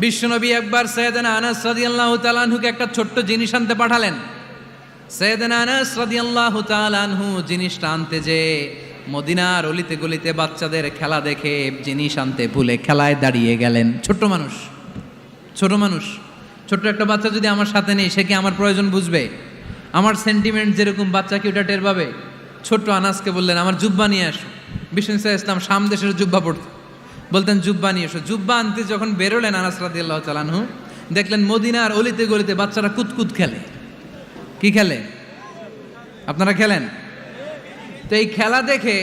বিশ্বনবী একবার সাইয়েদনা আনাস রাদিয়াল্লাহু তাআলা আনহুকে একটা ছোট্ট জিনিস আনতে পাঠালেন। সাইয়েদনা আনাস রাদিয়াল্লাহু তাআলা আনহু জিনিসটা আনতে যে মদিনার অলিতে গলিতে বাচ্চাদের খেলা দেখে জিনিস আনতে ভুলে খেলায় দাঁড়িয়ে গেলেন। ছোট মানুষ, ছোট্ট একটা বাচ্চা যদি আমার সাথে নেই, সে কি আমার প্রয়োজন বুঝবে? আমার সেন্টিমেন্ট যেরকম বাচ্চা কি ওটা টের পাবে? ছোট্ট আনাসকে বললেন, আমার জুব্বা নিয়ে আসো। বিষ্ণু ইসলাম শাম দেশের জুব্বা পড়ত, বলতেন জুব্বা নিয়ে এসো। জুব্বা আনতে যখন বেরোলেন আনাস রাদিয়াল্লাহু তাআলা আনহু, দেখলেন মদিনার অলিতে গলিতে বাচ্চারা কুতকুত খেলে। কি খেলে? আপনারা খেলেন তো? এই খেলা দেখে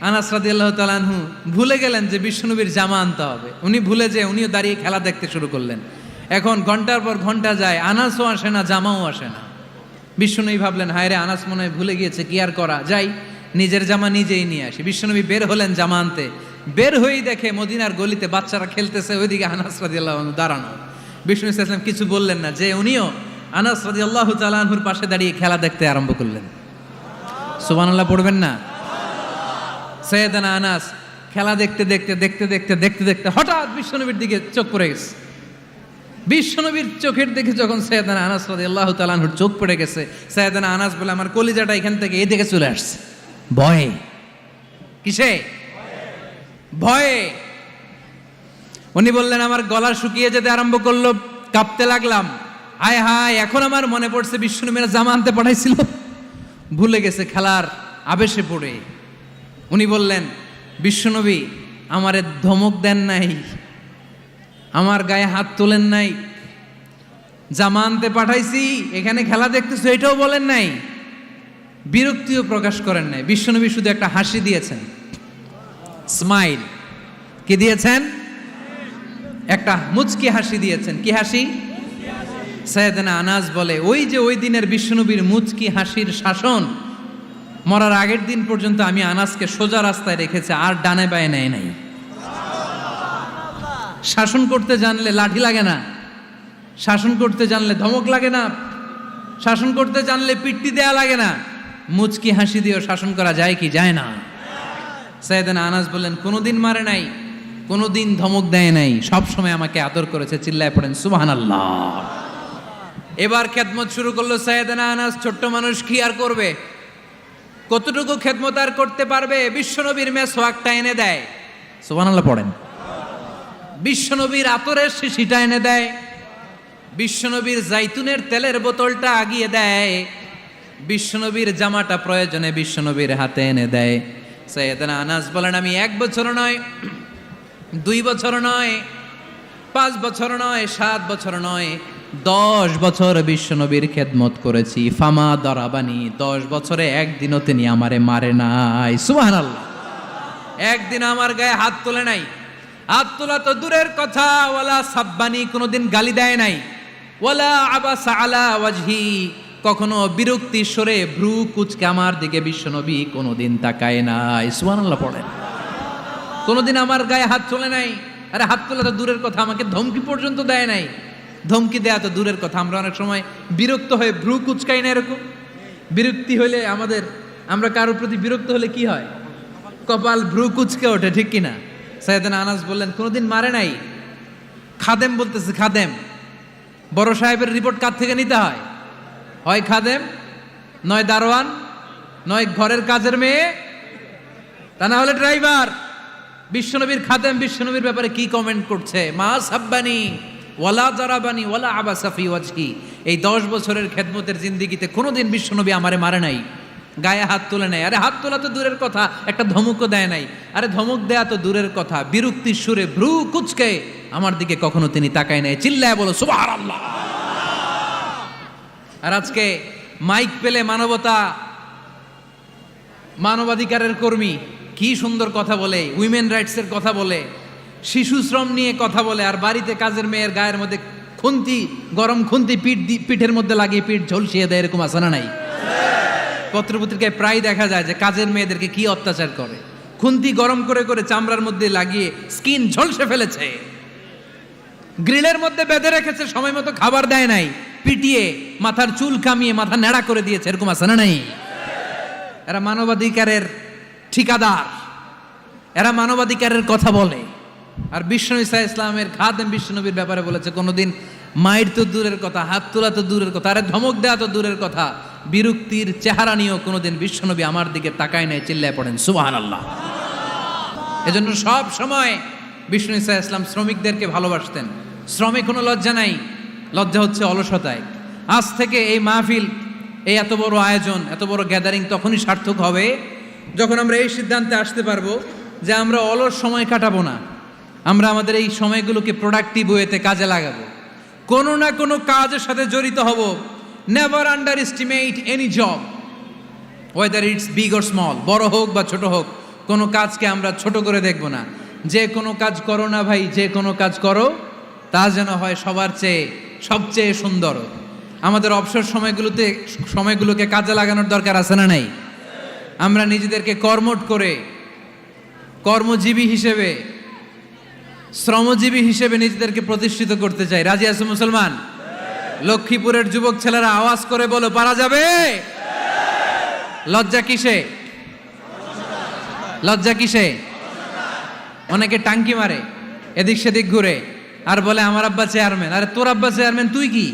আনাস রাদিয়াল্লাহু তাআলা আনহু ভুলে গেলেন যে বিশ্বনবীর জামা আনতে হবে। উনি ভুলে যে উনিও দাঁড়িয়ে খেলা দেখতে শুরু করলেন। এখন ঘন্টার পর ঘন্টা যায়, আনাসও আসে না, জামাও আসে না। বিশ্বনবী ভাবলেন, হায় রে, আনাস মনে হয় ভুলে গিয়েছে, কি আর করা যাই, নিজের জামা নিজেই নিয়ে আসি। বিশ্বনবী বের হলেন জামা আনতে। বের হয়েই দেখে মদিনার গলিতে বাচ্চারা খেলতেছে, ওইদিকে আনাস রাদিয়াল্লাহু আনহু দাঁড়ানো। বিষ্ণু ইসলাম কিছু বললেন না, যে উনিও আনাস রাদিয়াল্লাহু তাআলা আনহুর পাশে দাঁড়িয়ে খেলা দেখতে আরম্ভ করলেন। সুবহানাল্লাহ পড়বেন না? সাইয়েদনা আনাস খেলা দেখতে হঠাৎ বিশ্বনবীর দিকে চোখ পড়ে গেছে। বিশ্বনবীর চোখের দিকে যখন সাইয়েদনা আনাস রাদিয়াল্লাহু তাআলা আনহুর চোখ পড়ে গেছে, সাইয়েদনা আনাস বলে, আমার কলিজাটা এখান থেকে এই দিকে চলে আসছে ভয়ে। কিসে? ভয়ে। উনি বললেন, আমার গলা শুকিয়ে যেতে আরম্ভ করলো, কাঁপতে লাগলাম। হায় হায়, এখন আমার মনে পড়ছে বিশ্বনবীর জামা আনতে পাঠাইছিল, ভুলে গেছে খেলার আবেশে পড়ে। উনি বললেন, বিশ্বনবী আমারে ধমক দেন নাই, আমার গায়ে হাত তোলেন নাই, জামা আনতে পাঠাইছি, এখানে খেলা দেখতেছো এটাও বলেন নাই, বিরক্তিও প্রকাশ করেন নাই। বিশ্বনবী শুধু একটা হাসি দিয়েছেন, স্মাইল। কি দিয়েছেন? একটা মুচকি হাসি দিয়েছেন। কি হাসি? সাইয়েদনা আনাস বলে, ওই যে ওই দিনের বিশ্বনবীর মুচকি হাসির শাসন মরার আগের দিন পর্যন্ত আমি আনাসকে সোজা রাস্তায় রেখেছে, আর ডানে বায়ে নেয় নাই। শাসন করতে জানলে লাঠি লাগে না, শাসন করতে জানলে ধমক লাগে না, শাসন করতে জানলে পিট্টি দেয়া লাগে না। মুচকি হাসি দিয়েও শাসন করা যায় কি যায় না? সাইয়েদনা আনাস বললেন, কোনোদিন মারে নাই, কোনোদিন ধমক দেয় নাই, সব সময় আমাকে আদর করেছে। চিল্লায় পড়েন সুবহানাল্লাহ। এবার খেদমত শুরু করলো সাইয়েদনা আনাস। ছোট্ট মানুষ কি আর করবে? কতটুকু খেদমত আর করতে পারবে? বিশ্বনবীর মেসওয়াকটা এনে দেয়। সুবহানাল্লাহ পড়েন। বিশ্বনবীর আতরের শিশিটা এনে দেয়, বিশ্বনবীর জাইতুনের তেলের বোতলটা আগিয়ে দেয়, বিশ্বনবীর জামাটা প্রয়োজনে বিশ্বনবীর হাতে এনে দেয়। সাইয়েদনা আনাস বলেন, আমি 1 বছর নয়, 2 বছর নয়, 5 বছর নয়, 7 বছর নয়, 10 বছর বিশ্বনবীর খেদমত করেছি। ফামা দরাবানি, 10 বছরে একদিনও তিনি আমারে মারে নাই। সুবহানাল্লাহ। একদিন আমার গায়ে হাত তোলে নাই, হাত তোলা তো দূরের কথা, ওয়ালা সাব্বানি, কোনোদিন গালি দেয় নাই, ওয়ালা আবাসা আলা ওয়াজহি, কখনো বিরক্তি সরে ভ্রু কুচকে আমার দিকে বিশ্বনবী কোনোদিন তাকায় নাই। সুবহানাল্লাহ পড়েন। কোনোদিন আমার গায়ে হাত তোলে নাই। আরে হাত তোলা তো দূরের কথা, আমাকে ধমকি পর্যন্ত দেয় নাই। ধমকি দেয়া তো দূরের কথা, আমরা অনেক সময় বিরক্ত হয়ে ভ্রু কুচকাই না। এরকম বিরক্তি হলে আমরা কারোর প্রতি বিরক্ত হলে কি হয়? কপাল ভ্রু কুচকে ওঠে, ঠিক কিনা? সাইয়েদনা আনাস বললেন, কোনোদিন মারে নাই। খাদেম বলতেছে, খাদেম, বড় সাহেবের রিপোর্ট কার থেকে নিতে হয়? হয় খাদেম, নয় দারোয়ান, নয় ঘরের কাজের মেয়ে, তা না হলে ড্রাইভার। বিশ্বনবীর খাদেম বিশ্বনবীর ব্যাপারে কি কমেন্ট করছে? মা সাব্বানি ওয়ালা জারাবানি ওয়ালা আবাসা ফি ওয়াজহি। এই 10 বছরের খেদমতের জিন্দেগিতে কোনোদিন বিশ্বনবী আমারে মারে নাই, গায়ে হাত তোলে নাই। আরে হাত তোলা তো দূরের কথা, একটা ধমকও দেয় নাই। আরে ধমক দেয়া তো দূরের কথা, বিরক্তির সুরে ভ্রু কুচকে আমার দিকে কখনো তিনি তাকায় নাই। চিল্লায় বলো সুবহানাল্লাহ। আর আজকে মাইক পেলে মানবাধিকারের কর্মী কি সুন্দর কথা বলে, উইমেন রাইটসের কথা বলে, শিশু শ্রম নিয়ে কথা বলে, আর বাড়িতে কাজের মেয়ের গায়ের মধ্যে গরম খুন্তি পিঠের মধ্যে লাগিয়ে পিঠ ঝলসিয়ে দেয়। এরকম আছে না নাই? পত্রপত্রিকায় প্রায় দেখা যায় যে কাজের মেয়েদেরকে কি অত্যাচার করে। খুন্তি গরম করে করে চামড়ার মধ্যে লাগিয়ে স্কিন ঝলসে ফেলেছে, গ্রিলের মধ্যে বেঁধে রেখেছে, সময় মতো খাবার দেয় নাই, পিটিয়ে মাথার চুল কামিয়ে মাথা নেড়া করে দিয়েছে। এরকম আছে না নাই? এরা মানবাধিকারের ঠিকাদার, এরা মানবাধিকারের কথা বলে। আর বিশ্বনবী সাল্লাল্লাহু আলাইহি ইসলামের খাদেম বিশ্বনবীর ব্যাপারে বলেছে, কোনোদিন মায়ের তো দূরের কথা, হাত তোলা তো দূরের কথা, আরে ধমক দেওয়া তো দূরের কথা, বিরক্তির চেহারা নিয়েও কোনোদিন বিশ্বনবী আমার দিকে তাকায় নাই। চিল্লায় পড়েন সুবহানাল্লাহ। এজন্য সব সময় বিশ্বনবী সাল্লাল্লাহু আলাইহি ইসলাম শ্রমিকদেরকে ভালোবাসতেন। শ্রমে কোনো লজ্জা নাই, লজ্জা হচ্ছে অলসতায়। আজ থেকে এই মাহফিল, এই এত বড় আয়োজন, এত বড় গ্যাদারিং তখনই সার্থক হবে যখন আমরা এই সিদ্ধান্তে আসতে পারবো যে আমরা অলস সময় কাটাবো না, আমরা আমাদের এই সময়গুলোকে প্রোডাক্টিভ ওয়েতে কাজে লাগাবো, কোনো না কোনো কাজের সাথে জড়িত হব। Never under estimate any job, whether it's big or small, বড় হোক বা ছোট হোক, কোনো কাজকে আমরা ছোট করে দেখব না। যে কোনো কাজ করো না ভাই, যে কোনো কাজ করো তা যেন হয় সবার চেয়ে সবচেয়ে সুন্দর। আমাদের অবসর সময়গুলোকে কাজে লাগানোর দরকার আছে না নাই? আমরা নিজেদেরকে কর্মঠ করে, কর্মজীবী হিসেবে, শ্রমজীবী হিসেবে নিজেদেরকে প্রতিষ্ঠিত করতে চাই। রাজি আছে মুসলমান? লক্ষ্মীপুরের যুবক ছেলেরা আওয়াজ করে বলো, পারা যাবে? লজ্জা কিসে? লজ্জা কিসে? অনেকে টাঙ্কি মারে, এদিক সেদিক ঘুরে, আর বলে আমার আব্বা চেয়ারম্যান। আরে তোর আব্বা চেয়ারম্যান, তুই কি?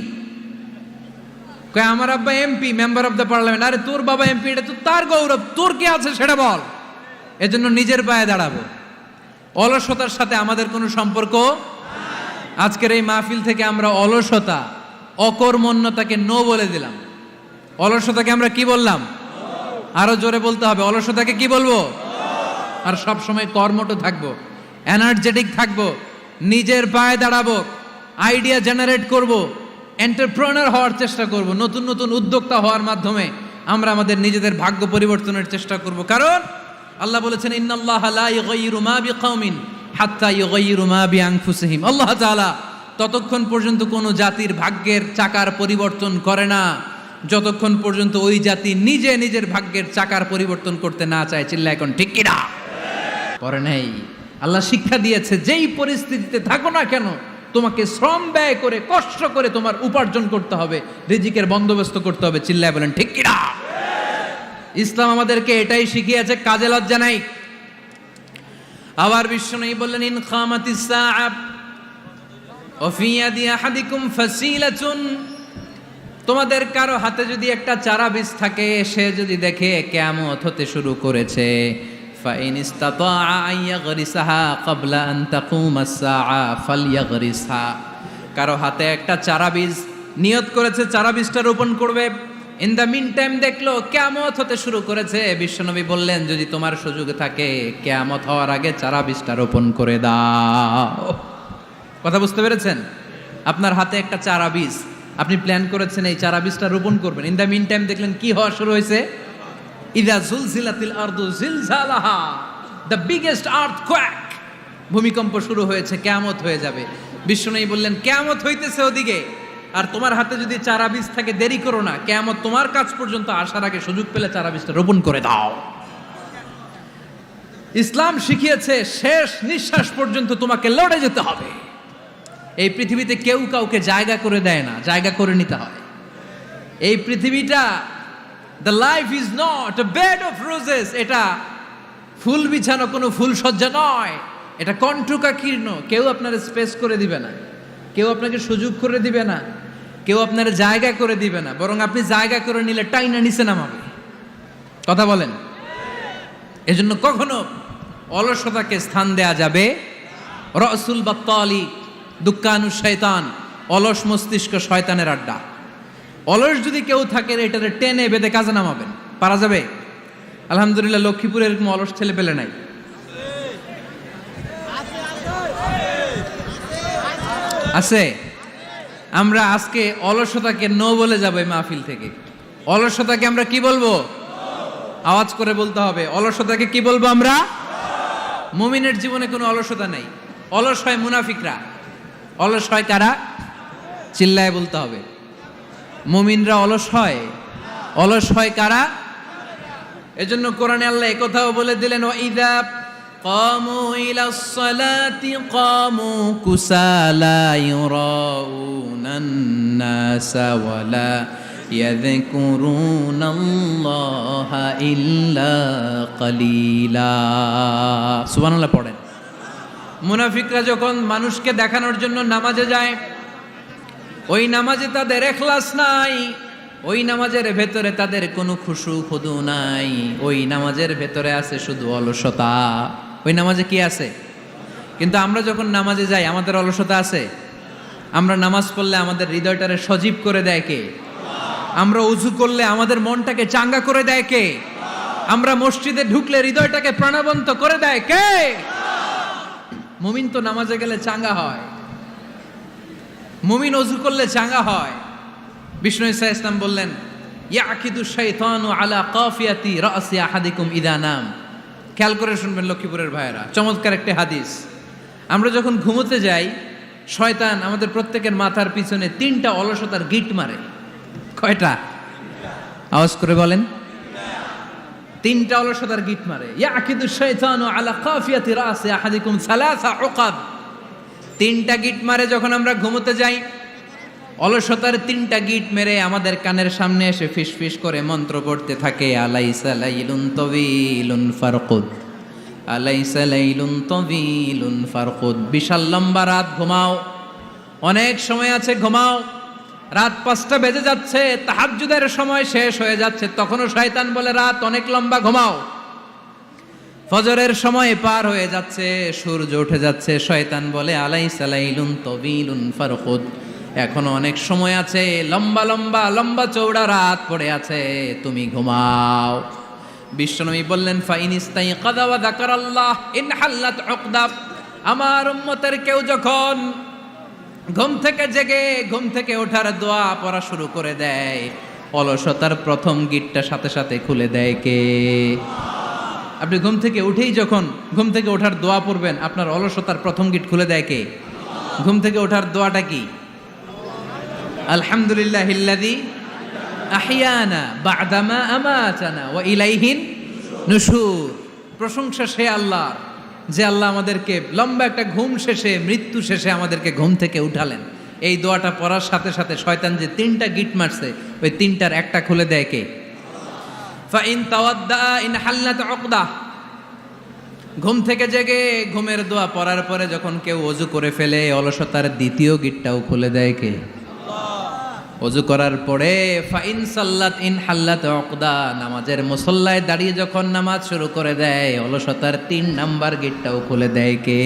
কয় আমার আব্বা MP, member of the parliament. আরে তোর বাবা এমপি, এটা তো তার গৌরব, তোর কি আছে সেটা বল। এজন্য নিজের পায়ে দাঁড়াবো। অলসতার সাথে আমাদের কোনো সম্পর্ক। আজকের এই মাহফিল থেকে আমরা অলসতা, অকর্মণ্যতাকে নো বলে দিলাম। অলসতাকে আমরা কি বললাম? আরো জোরে বলতে হবে, অলসতাকে কি বলবো? আর সব সময় কর্মঠ থাকবো, এনার্জেটিক থাকবো, নিজের পায়ে দাঁড়াবো, আইডিয়া জেনারেট করব, এন্টারপ্রেনার হওয়ার চেষ্টা করব, নতুন নতুন উদ্যোক্তা হওয়ার মাধ্যমে আমরা আমাদের নিজেদের ভাগ্য পরিবর্তনের চেষ্টা করব। কারণ আল্লাহ বলেছেন, ইন্নাল্লাহা লা ইউগাইয়িরু মা বিকাউমিন হাত্তা ইউগাইয়িরু মা বিআনফুসিহিম। আল্লাহ তাআলা ততক্ষণ পর্যন্ত কোনো জাতির ভাগ্যের চাকার পরিবর্তন করে না যতক্ষণ পর্যন্ত ওই জাতি নিজে নিজের ভাগ্যের চাকার পরিবর্তন করতে না চায়। চিল্লা এখন ঠিক কিনা? করে নাই। আল্লাহ শিক্ষা দিয়েছে, যেই পরিস্থিতিতে থাকো না কেন তোমাকে শ্রম ব্যয় করে, কষ্ট করে তোমার উপার্জন করতে হবে, রিজিকের বন্দোবস্ত করতে হবে। চিল্লায় বলেন ঠিক কিনা? ইসলাম আমাদেরকে এটাই শিখিয়েছে, কাজে লজ্জা নাই। আবার বিশ্বনবী বললেন, ইন খামাতিস সাআ ওয়া ফি ইয়াদি আহাদিকুম ফাসিলাতুন, তোমাদের কারো হাতে যদি একটা চারা বীজ থাকে, সে যদি দেখে কিয়ামত হতে শুরু করেছে, ফাইন ইসতাতাআ আন ইয়াগরিসাহা ক্বাবলা আন তাকুমাস সাআ ফালইয়াগরিসহা। কারো হাতে একটা চারা বীজ নিয়ত করেছে, চারা বীজটা রোপণ করবে, ইন দ্য মিন টাইম দেখলো কিয়ামত হতে শুরু করেছে। বিশ্বনবী বললেন, যদি তোমার সুযোগ থাকে কিয়ামত হওয়ার আগে চারা বীজটা রোপণ করে দাও। কথা বুঝতে পেরেছেন? আপনার হাতে একটা চারা বীজ, আপনি প্ল্যান করেছেন এই চারা বীজটা রোপণ করবেন। ইন দ্য মিন টাইম দেখলেন কি হওয়া শুরু হয়েছে? ইযা জুলজিলাতিল আরদু জিলজালাহা, দ্য বিগেস্ট আর্থকোয়েক, ভূমিকম্প শুরু হয়েছে, কিয়ামত হয়ে যাবে। বিশ্বনবী বললেন, কিয়ামত হইতেছে ওদিকে, আর তোমার হাতে যদি চারা বীজ থাকে দেরি করো না, কিয়ামত তোমার কাছ পর্যন্ত আসার আগে সুযোগ পেলে চারা বীজটা রোপণ করে দাও। ইসলাম শিখিয়েছে শেষ নিঃশ্বাস পর্যন্ত তোমাকে লড়ে যেতে হবে। এই পৃথিবীতে কেউ কাউকে জায়গা করে দেয় না, জায়গা করে নিতে হয়। এই পৃথিবীটা, the life is not a bed of roses, এটা ফুল বিছানো কোনো ফুল সজ্জা নয়, এটা কণ্টকাকীর্ণ। কেউ আপনার স্পেস করে দিবে না, কেউ আপনাকে সুযোগ করে দিবে না, কেউ আপনার জায়গা করে দিবে না, বরং আপনি জায়গা করে নিলে টাইনা নিচে নামাবে। কথা বলেন? এজন্য কখনো অলসতাকে স্থান দেয়া যাবে। রসুল বাত্তালি দুক্কানু শয়তান, অলস মস্তিষ্ক শয়তানের আড্ডা। অলস যদি কেউ থাকে, এটাতে টেনে বেঁধে কাজে নামাবেন। পারা যাবে? আলহামদুলিল্লাহ, লক্ষ্মীপুরে এরকম অলস ছেলে পেলে নাই। আছে? আমরা আজকে অলসতাকে নো বলে যাবো এই মাহফিল থেকে। অলসতাকে আমরা কি বলবো? আওয়াজ করে বলতে হবে, অলসতাকে কি বলবো আমরা? মুমিনের জীবনে কোনো অলসতা নেই। অলস হয় মুনাফিকরা। অলস হয় কারা? চিল্লায় বলতে হবে। মুমিনরা অলস হয়? অলস হয় কারা? এজন্য কোরআনে আল্লাহ একথাও বলে দিলেন, ওয়াইদা কামু ইলাস সালাতি কামু কুসালা ইউরাউনান নাসা ওয়ালা মুনাফিকরা যখন মানুষকে দেখানোর জন্য নামাজে যায়, ওই নামাজে তাদের ইখলাস নাই, ওই নামাজের ভেতরে তাদের কোনো খুশু খুদু নাই, ওই নামাজের ভেতরে আছে শুধু অলসতা। ওই নামাজে কি আছে? কিন্তু আমরা যখন নামাজে যাই আমাদের অলসতা আছে? আমরা নামাজ পড়লে আমাদের হৃদয়টারে সজীব করে দেয় কে? আমরা উযু করলে আমাদের মনটাকে চাঙ্গা করে দেয় কে? আমরা মসজিদে ঢুকলে হৃদয়টাকে প্রাণবন্ত করে দেয় কে? মুমিন তো নামাজে গেলে চাঙ্গা হয়, মুমিন ওযু করলে চাঙ্গা হয়। বিষ্ণু ঈসা ইসলাম বললেন, ইয়াকিদু শাইতানু আলা কাফিয়াতি রাসি আহাদিকুম ইদা নাম। খেয়াল করে শুনবেন লক্ষ্মীপুরের ভাইয়েরা, চমৎকার একটা হাদিস। আমরা যখন ঘুমোতে যাই, শয়তান আমাদের প্রত্যেকের মাথার পিছনে 3টা অলসতার গিট মারে। কয়টা? আওয়াজ করে বলেন। 3টা অলসতার গিট মারে। ইয়াকিদু শাইতানু আলা কাফিয়াতি রাসি আহাদিকুম সালাসা উকাব। 3টা গিট মারে যখন আমরা ঘুমোতে যাই। অলসতার 3টা গিট মেরে আমাদের কানের সামনে এসে ফিসফিস করে মন্ত্র পড়তে থাকে, আলাইসা লাইলুন তাওয়িলুন ফারকুদ, আলাইসা লাইলুন তাওয়িলুন ফারকুদ। বিশাল লম্বা রাত, ঘুমাও, অনেক সময় আছে, ঘুমাও। রাত 5টা বেজে যাচ্ছে, তাহাজ্জুদের সময় শেষ হয়ে যাচ্ছে, তখনও শয়তান বলে রাত অনেক লম্বা, ঘুমাও। ফজরের সময় পার হয়ে যাচ্ছে, সূর্য উঠে যাচ্ছে, শয়তান বলে আলাইসা লাইলুন তাওয়িলুন ফারকুদ, এখনো অনেক সময় আছে, লম্বা লম্বা লম্বা চৌড়া রাত পড়ে আছে, তুমি ঘুমাও। বিশ্বনবী বললেন, ফাইন ইস্তাইকাযা ওয়া যাকারাল্লাহ ইনহাল্লাত উকদা। আমার উম্মতের কেউ যখন ঘুম থেকে জেগে ঘুম থেকে ওঠার দোয়া পড়া শুরু করে দেয়, অলসতার প্রথম গিটটা সাথে সাথে খুলে দেয় কে? আপনি ঘুম থেকে উঠেই যখন ঘুম থেকে ওঠার দোয়া পড়বেন, আপনার অলসতার প্রথম গিট খুলে দেয় কে? ঘুম থেকে ওঠার দোয়াটা কি? আলহামদুলিল্লাহিল্লাযী আহইয়ানা বা'দামা আমাতানা ওয়া ইলাইহিন নুশুর। প্রশংসা সে আল্লাহর, যে আল্লাহ আমাদেরকে লম্বা একটা ঘুম শেষে, মৃত্যু শেষে আমাদেরকে ঘুম থেকে উঠালেন। এই দোয়াটা পড়ার সাথে সাথে শয়তান যে 3টা গিট মারছে, ওই 3টার একটা খুলে দেয় কে? ফাইন তাওয়াদ্দা ইনহাল্লাত উকদা। ঘুম থেকে জেগে ঘুমের দোয়া পড়ার পরে যখন কেউ ওযু করে ফেলে, অলসতার দ্বিতীয় গিটটাও খুলে দেয় কে? ওযু করার পরে ফাইন সাল্লাত ইনহাল্লাত উকদা, নামাজের মুসল্লায় দাঁড়িয়ে যখন নামাজ শুরু করে দেয়, অলসতার 3 নাম্বার গিটটাও খুলে দেয় কে?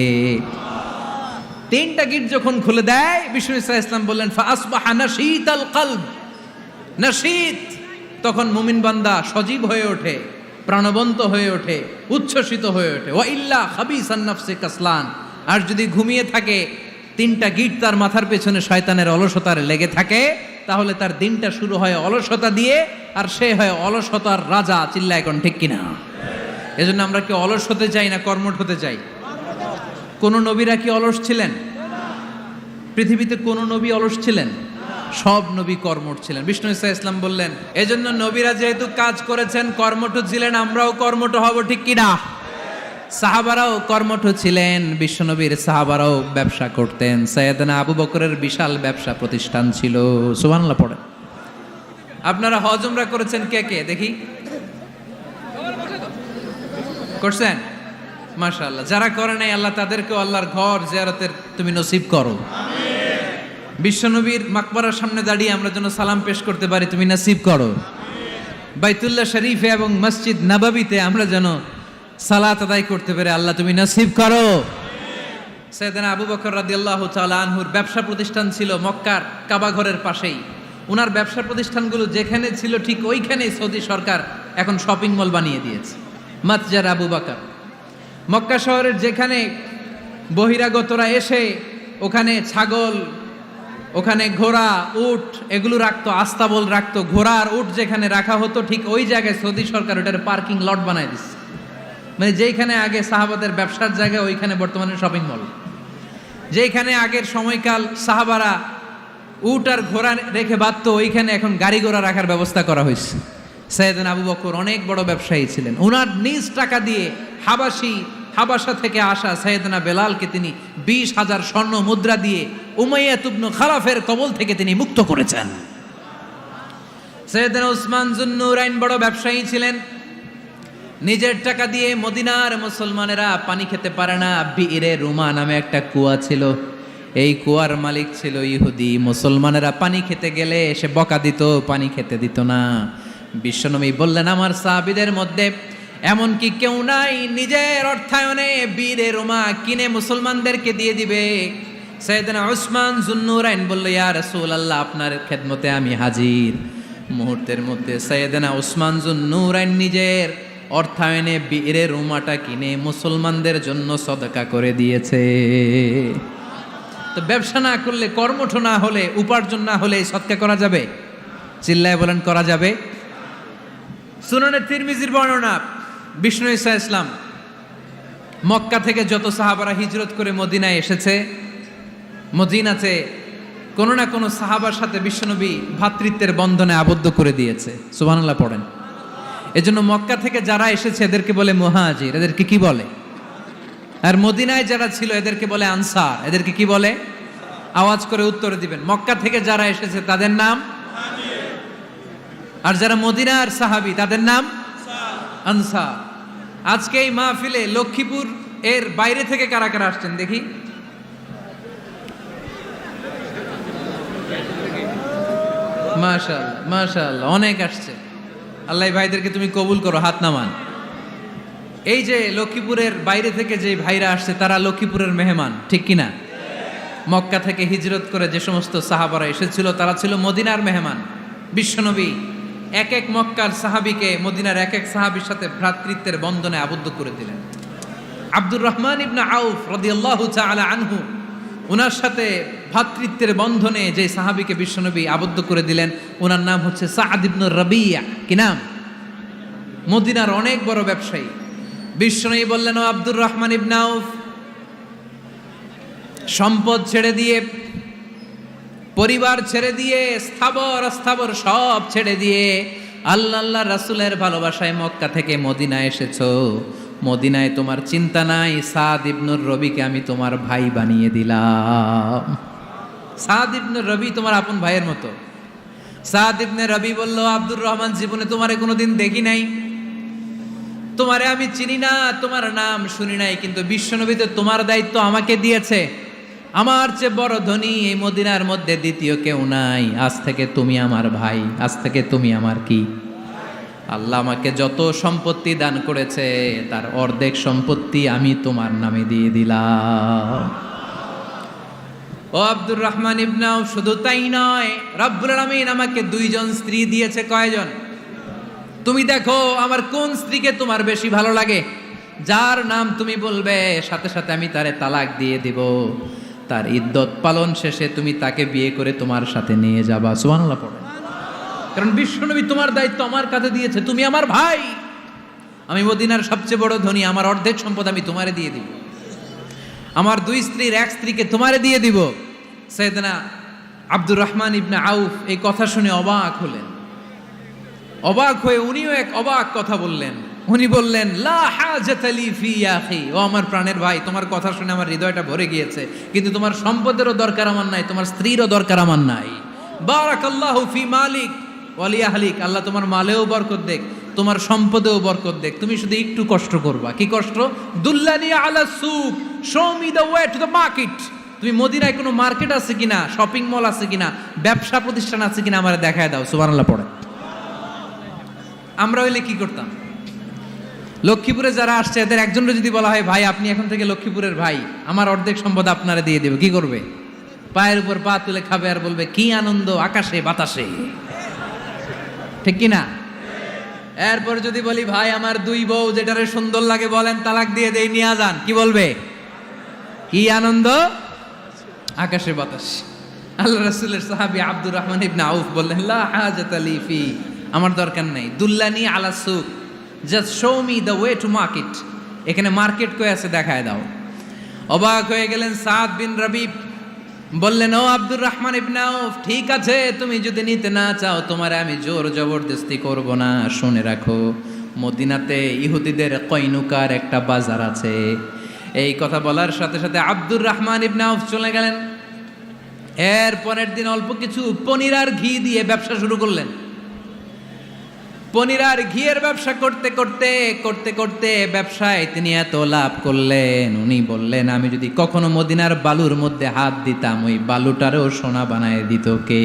3টা গিট যখন খুলে দেয়, বিষ্ণু ঈসা ইসলাম বললেন, ফাআসবাহা নাশীতাল কলব। নাশীত, তখন মুমিন বান্দা সজীব হয়ে ওঠে, প্রাণবন্ত হয়ে ওঠে, উচ্ছ্বসিত হয়ে ওঠে। ওয়া ইল্লা খাবিসান নাফসি কাসলান। আর যদি ঘুমিয়ে থাকে, 3টা গিট তার মাথার পেছনে শয়তানের অলসতার লেগে থাকে, তাহলে তার দিনটা শুরু হয় অলসতা দিয়ে, আর সে হয় অলসতার রাজা। চিল্লায় কোন ঠিক কিনা? এজন্য আমরা কি অলস হতে চাই না কর্মঠ হতে চাই? কোন নবীরা কি অলস ছিলেন? পৃথিবীতে কোন নবী অলস ছিলেন? সব নবী কর্মঠ ছিলেন। বিষ্ণু ঈসা ইসলাম বললেন, এজন্য নবীরা যেহেতু কাজ করেছেন, কর্মঠ ছিলেন, আমরাও কর্মঠ হব, ঠিক কিনা? সাহাবারাও কর্মঠ ছিলেন, বিশ্বনবীর সাহাবারাও ব্যবসা করতেন। সাইয়েদনা আবু বকরের বিশাল ব্যবসা প্রতিষ্ঠান ছিল। সুবহানাল্লাহ পড়ে। আপনারা হজ উমরা করেছেন কে কে দেখি? করছেন? মাশাআল্লাহ। যারা করে নাই, আল্লাহ তাদেরকেও আল্লাহর ঘর জিয়ারতের তুমি নসিব করো। বিশ্বনবীর মাকবারার সামনে দাঁড়িয়ে আমরা যেন সালাম পেশ করতে পারি, তুমি নসিব করো। বাইতুল্লাহ শরীফে এবং মসজিদ নববীতে আমরা যেন সালাত আদায় করতে পারে, আল্লাহ তুমি নসিব করো। সাইয়েদনা আবু বকর রাদিয়াল্লাহু তাআলা আনহুর ব্যবসা প্রতিষ্ঠান ছিল মক্কার কাবা ঘরের পাশেই। ওনার ব্যবসা প্রতিষ্ঠানগুলো যেখানে ছিল ঠিক ওইখানেই সৌদি সরকার এখন শপিং মল বানিয়ে দিয়েছে, মাতজার আবু বকর। মক্কা শহরের যেখানে বহিরাগতরা এসে ওখানে ছাগল, ওখানে ঘোড়া, উট এগুলো রাখতো, আস্তাবল রাখতো, ঘোড়া আর উট যেখানে রাখা হতো, ঠিক ওই জায়গায় সৌদি সরকার ওটার পার্কিং লট বানায় দিচ্ছে। মানে যেখানে আগে সাহাবাদের ব্যবসার জায়গা, ওইখানে বর্তমানে শপিং মল। যেখানে আগের সময়কাল সাহাবারা উট আর ঘোড়া রেখে বাঁধত, ওইখানে এখন গাড়ি ঘোড়া রাখার ব্যবস্থা করা হয়েছে। সাইয়েদনা আবু বকর অনেক বড় ব্যবসায়ী ছিলেন। ওনার নিজ টাকা দিয়ে হাবাসা থেকে আসা সাইয়েদনা বেলালকে তিনি 20,000 স্বর্ণ মুদ্রা দিয়ে উমাইয়া ইবনে খালাফের কবল থেকে তিনি মুক্ত করেছেন। সাইয়েদনা উসমান যুন্নুরাইন বড় ব্যবসায়ী ছিলেন। নিজের টাকা দিয়ে মদিনার মুসলমানেরা পানি খেতে পারে না। বিইরে রুমা নামে একটা কুয়া ছিল, এই কুয়ার মালিক ছিল ইহুদি। মুসলমানেরা পানি খেতে গেলে সে বকা দিত, পানি খেতে দিত না। বিশ্বনবী বললেন, আমার সাহাবীদের মধ্যে এমন কি কেউ নাই নিজের অর্থায়নে বিইরে রুমা কিনে মুসলমানদেরকে দিয়ে দিবে? সাইয়েদনা উসমান যুন্নুরাইন বলল, ইয়া রাসূলুল্লাহ, আপনার খেদমতে আমি হাজির। মুহূর্তের মধ্যে সাইয়েদনা উসমান যুন্নুরাইন নিজের অর্থায়নে বিইরে রুমাটা কিনে মুসলমানদের জন্য সদকা করে দিয়েছে। তো ব্যবসা না করলে, কর্মঠ না হলে, উপার্জন না হলে সদকা করা যাবে? চিল্লায় বলেন, করা যাবে? সুনানে তিরমিজির বর্ণনা, বিষ্ণু ঈসা ইসলাম মক্কা থেকে যত সাহাবারা হিজরত করে মদিনায় এসেছে, মদিনাতে কোনো না কোনো সাহাবার সাথে বিশ্বনবী ভ্রাতৃত্বের বন্ধনে আবদ্ধ করে দিয়েছে। সুবহানাল্লাহ পড়েন। এজন্য মক্কা থেকে যারা এসেছে এদেরকে বলে মুহাজির। এদেরকে কি বলে? আর মদিনায় যারা ছিল এদেরকে বলে আনসার। এদেরকে কি বলে? আওয়াজ করে উত্তর দিবেন। মক্কা থেকে যারা এসেছে তাদের নাম মুহাজির, আর যারা মদিনার সাহাবী তাদের নাম আনসার। আজকে এই মাহফিলে লক্ষ্মীপুর এর বাইরে থেকে কারা কারা আসছেন দেখি? মাশাআল্লাহ, মাশাআল্লাহ, অনেক আসছে। আল্লাহ ভাইদেরকে তুমি কবুল করো, হাত নামান। এই যে লক্ষ্মীপুরের বাইরে থেকে যে ভাইরা আসছে তারা লক্ষ্মীপুরের মেহমান, ঠিক কিনা? মক্কা থেকে হিজরত করে যে সমস্ত সাহাবারা এসেছিল তারা ছিল মদিনার মেহমান। বিশ্বনবী এক এক মক্কার সাহাবীকে মদিনার এক এক সাহাবীর সাথে ভ্রাতৃত্বের বন্ধনে আবদ্ধ করে দিলেন। আব্দুর রহমান ইবনে আউফ রাদিয়াল্লাহু তাআলা আনহু, ওনার সাথে ভ্রাতৃত্বের বন্ধনে যে সাহাবীকে বিশ্বনবী আবদ্ধ করে দিলেন ওনার নাম হচ্ছে সাদ ইবনে রাবিয়া। কি নাম? মদিনার অনেক বড় ব্যবসায়ী। বিশ্বনবী বললেন, ও আব্দুর রহমান ইবনে আউফ, সম্পদ ছেড়ে দিয়ে, পরিবার ছেড়ে দিয়ে, স্থাবর অস্থাবর সব ছেড়ে দিয়ে আল্লাহ রাসূলের ভালোবাসায় মক্কা থেকে মদিনায় এসেছো। মদিনায় তোমার চিন্তা নাই, সাদ ইবনুর রবিকে আমি তোমার ভাই বানিয়ে দিলাম। সাদ ইবনুর রবি তোমার আপন ভাইয়ের মতো। সাদ ইবনে রবি বলল, আব্দুর রহমান, জীবনে তোমারে কোনোদিন দেখি নাই, তোমারে আমি চিনি না, তোমার নাম শুনি নাই, কিন্তু বিশ্বনবীতে তোমার দায়িত্ব আমাকে দিয়েছে। আমার চেয়ে বড় ধনী এই মদিনার মধ্যে দ্বিতীয় কেউ নাই। আজ থেকে তুমি আমার ভাই, আজ থেকে তুমি আমার কি? আল্লাহ আমাকে যত সম্পত্তি দান করেছে তার অর্ধেক সম্পত্তি আমি তোমার নামে দিয়ে দিলাম। ও আব্দুর রহমান ইবনে আউফ, শুধু তাই নয়, রব্বুল আলামিন আমাকে দুইজন স্ত্রী দিয়েছে। কয়জন? তুমি দেখো আমার কোন স্ত্রীকে তোমার বেশি ভালো লাগে, যার নাম তুমি বলবে সাথে সাথে আমি তারে তালাক দিয়ে দিব। তার ইদ্যত পালন শেষে তুমি তাকে বিয়ে করে তোমার সাথে নিয়ে যাবা। সুবহানাল্লাহ পড়ে। কারণ বিশ্বনবী তোমার দায়িত্ব আমার কাঁধে দিয়েছে, তুমি আমার ভাই, আমি মদিনার সবচেয়ে বড় ধনী, আমার অর্ধেক সম্পদ আমি তোমারে দিয়ে দিব, আমার দুই স্ত্রীর এক স্ত্রীকে তোমারে দিয়ে দিব। সাইয়েদনা আব্দুর রহমান ইবনে আউফ এই কথা শুনে অবাক হলেন। অবাক হয়ে উনিও এক অবাক কথা বললেন। উনি বললেন, লা হাজাতা লি ফি ইয়া আখি, ও আমার প্রাণের ভাই, তোমার কথা শুনে আমার হৃদয়টা ভরে গিয়েছে, কিন্তু তোমার সম্পদেরও দরকার আমার নাই, তোমার স্ত্রীরও দরকার আমার নাই। বারাকাল্লাহু ফি মালিক ওয়া লি আহলিক, আল্লাহ তোমার মালেও বরকত দেখ, তোমার সম্পদেও বরকত দেখ। তুমি শুধু একটু কষ্ট করবা। কি কষ্ট? দুল্লানি আলা সুক, show me the way to the market. তুমি মদিনায় কোনো মার্কেট আছে কিনা, শপিং মল আছে কিনা, ব্যবসা প্রতিষ্ঠান আছে কিনা আমারে দেখায় দাও। সুবহানাল্লাহ পড়ে। আমরা হইলে কি করতাম? লক্ষ্মীপুরে যারা আসছে এদের একজনের যদি বলা হয়, ভাই আপনি এখন থেকে লক্ষ্মীপুরের ভাই, আমার অর্ধেক সম্পদ আপনারা দিয়ে দেবে, কি করবে? পায়ের উপর পা তুলে খাবে আর বলবে, কি আনন্দ আকাশে বাতাসে, ঠিক কিনা? এরপর যদি বলি, ভাই আমার দুই বউ, যেটারে সুন্দর লাগে বলেন তালাক দিয়ে দেই, নিয়ে যান, কি বলবে? কি আনন্দ আকাশে বাতাস। আল্লাহ রাসূলের সাহাবী আব্দুর রহমান ইবনে আউফ বললেন, লা হাজাতা লি ফি, আমার দরকার নেই। দুল্লানি আলা সুক, just show me the way to market. এখানে মার্কেট কই আছে দেখায় দাও। অবাক হয়ে গেলেন সাদ বিন রবি, বললেন, ও আব্দুর রহমান ইবনে আউফ, ঠিক আছে, তুমি যদি নিতে না চাও তোমারে আমি জোর জবরদস্তি করব না। শুনে রাখো, মদিনাতে ইহুদিদের কয়নুকার একটা বাজার আছে। এই কথা বলার সাথে সাথে আব্দুর রহমান ইবনে আউফ চলে গেলেন। এর পরের দিন অল্প কিছু পনির আর ঘি দিয়ে ব্যবসা শুরু করলেন। পনির আর ঘিয়ের ব্যবসা করতে করতে করতে করতে ব্যবসায় তিনি এত লাভ করলেন, উনি বললেন আমি যদি কখনো মদিনার বালুর মধ্যে হাত দিতাম ওই বালুটারও সোনা বানায় দিত কে?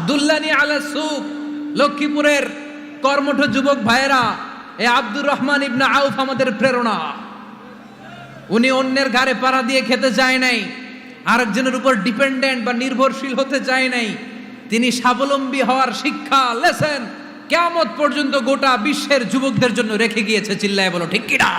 দুল্লানি আলা সুক, লক্ষ্মীপুরের কর্মঠ যুবক ভাইয়েরা, এ আব্দুর রহমান ইবনে আউফ আমাদের প্রেরণা। উনি অন্যের ঘাড়ে পাড়া দিয়ে খেতে চায় নাই, আরেকজনের উপর ডিপেন্ডেন্ট বা নির্ভরশীল হতে চায় নাই। তিনি স্বাবলম্বী হওয়ার শিক্ষা লেসেন কিয়ামত পর্যন্ত গোটা বিশ্বের যুবকদের জন্য রেখে গিয়েছে। চিল্লায় বলো ঠিক কিনা?